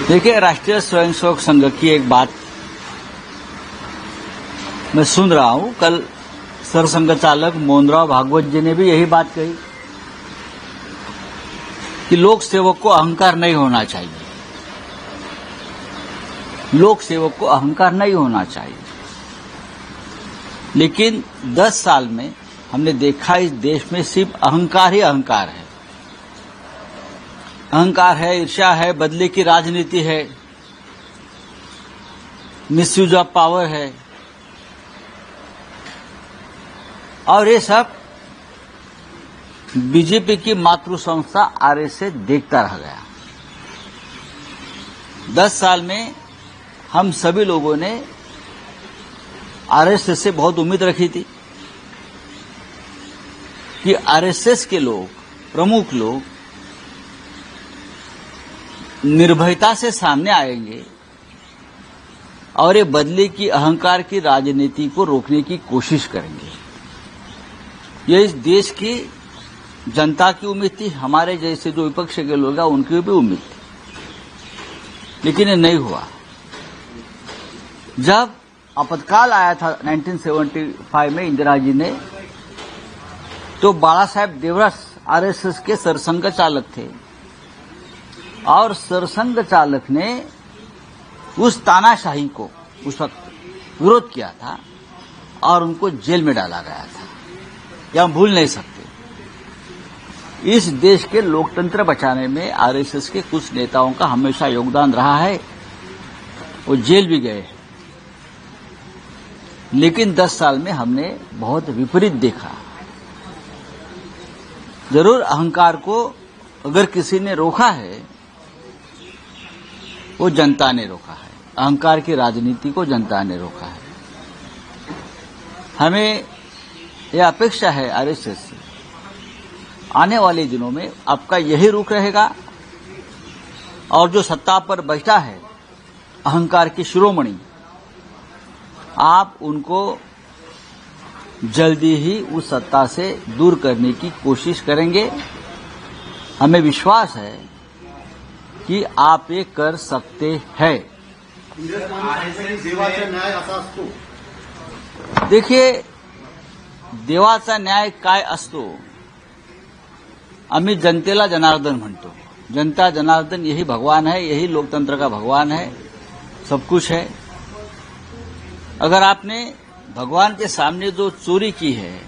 देखिए, राष्ट्रीय स्वयंसेवक संघ की एक बात मैं सुन रहा हूं। कल सरसंघ चालक मोहनराव भागवत जी ने भी यही बात कही कि लोक सेवक को अहंकार नहीं होना चाहिए। लोक सेवक को अहंकार नहीं होना चाहिए। लेकिन 10 साल में हमने देखा इस देश में सिर्फ अहंकार ही अहंकार है। अहंकार है, ईर्ष्या है, बदले की राजनीति है, मिसयूज ऑफ पावर है, और ये सब बीजेपी की मातृ संस्था आरएसएस देखता रह गया। 10 साल में हम सभी लोगों ने आरएसएस से बहुत उम्मीद रखी थी कि आरएसएस के लोग, प्रमुख लोग निर्भयता से सामने आएंगे और ये बदले की अहंकार की राजनीति को रोकने की कोशिश करेंगे। यह इस देश की जनता की उम्मीद थी, हमारे जैसे जो विपक्ष के लोग हैं उनकी भी उम्मीद थी, लेकिन ये नहीं हुआ। जब आपातकाल आया था 1975 में इंदिरा जी ने, तो बाला साहेब देवरस आरएसएस के सरसंघ चालक थे और सरसंघ चालक ने उस तानाशाही को उस वक्त विरोध किया था और उनको जेल में डाला गया था। यह हम भूल नहीं सकते। इस देश के लोकतंत्र बचाने में आरएसएस के कुछ नेताओं का हमेशा योगदान रहा है। वो जेल भी गए हैं, लेकिन 10 साल में हमने बहुत विपरीत देखा। जरूर अहंकार को अगर किसी ने रोका है, वो जनता ने रोका है। अहंकार की राजनीति को जनता ने रोका है। हमें यह अपेक्षा है आरएसएस से, आने वाले दिनों में आपका यही रुख रहेगा और जो सत्ता पर बैठा है अहंकार की शिरोमणि, आप उनको जल्दी ही उस सत्ता से दूर करने की कोशिश करेंगे। हमें विश्वास है कि आप ये कर सकते हैं। देखिए, देवाचा न्याय काय असतो, आम्ही जनतेला जनार्दन म्हणतो। जनता जनार्दन यही भगवान है, यही लोकतंत्र का भगवान है, सब कुछ है। अगर आपने भगवान के सामने जो चोरी की है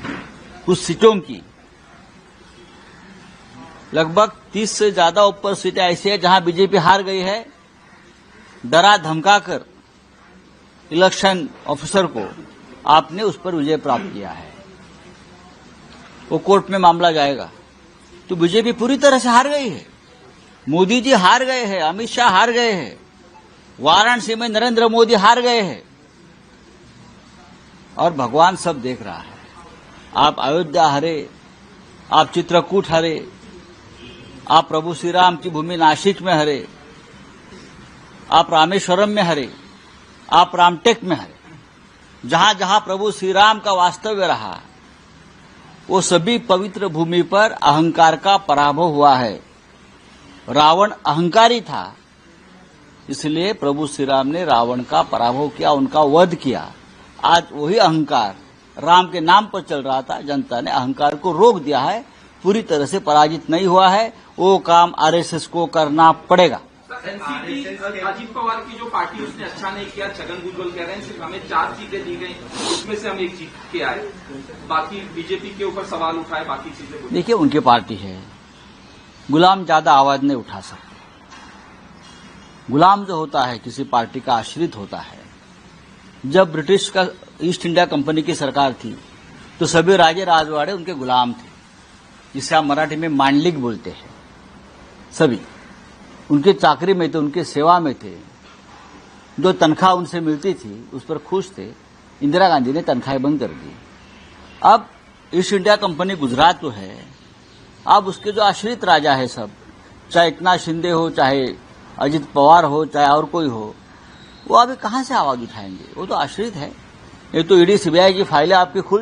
कुछ सीटों की, लगभग 30 से ज्यादा ऊपर सीटें ऐसी है जहां बीजेपी हार गई है। डरा धमकाकर इलेक्शन ऑफिसर को आपने उस पर विजय प्राप्त किया है। वो कोर्ट में मामला जाएगा। तो बीजेपी पूरी तरह से हार गई है। मोदी जी हार गए हैं, अमित शाह हार गए हैं, वाराणसी में नरेंद्र मोदी हार गए हैं, और भगवान सब देख रहा है। आप अयोध्या हारे, आप चित्रकूट हारे, आप प्रभु श्री राम की भूमि नासिक में हारे, आप रामेश्वरम में हारे, आप रामटेक में हारे। जहां जहां प्रभु श्री राम का वास्तव्य रहा, वो सभी पवित्र भूमि पर अहंकार का पराभव हुआ है। रावण अहंकारी था, इसलिए प्रभु श्री राम ने रावण का पराभव किया, उनका वध किया। आज वही अहंकार राम के नाम पर चल रहा था, जनता ने अहंकार को रोक दिया है, पूरी तरह से पराजित नहीं हुआ है। वो काम आरएसएस को करना पड़ेगा। एनसीपी अजीत पवार की जो पार्टी, उसने अच्छा नहीं किया। छगन भुजबल कह रहे हैं सिर्फ हमें 4 सीटें दी गई, उसमें से हम 1 जीत के आए, बाकी बीजेपी के ऊपर सवाल उठाए, बाकी चीजें। देखिए, उनकी पार्टी है, गुलाम ज्यादा आवाज नहीं उठा सकते। गुलाम जो होता है किसी पार्टी का आश्रित होता है। जब ब्रिटिश का ईस्ट इंडिया कंपनी की सरकार थी तो सभी राजे राजवाड़े उनके गुलाम थे, जिसे आप मराठी में मांडलिक बोलते हैं। सभी उनके चाकरी में थे, उनके सेवा में थे। जो तनख्वाह उनसे मिलती थी उस पर खुश थे। इंदिरा गांधी ने तनख्वाहें बंद कर दी। अब ईस्ट इंडिया कंपनी गुजरात तो है, अब उसके जो आश्रित राजा है सब, चाहे एकनाथ शिंदे हो, चाहे अजित पवार हो, चाहे और कोई हो, वो अभी कहां से आवाज उठाएंगे? वो तो आश्रित है। ये तो ईडी सीबीआई की फाइलें आपकी खुल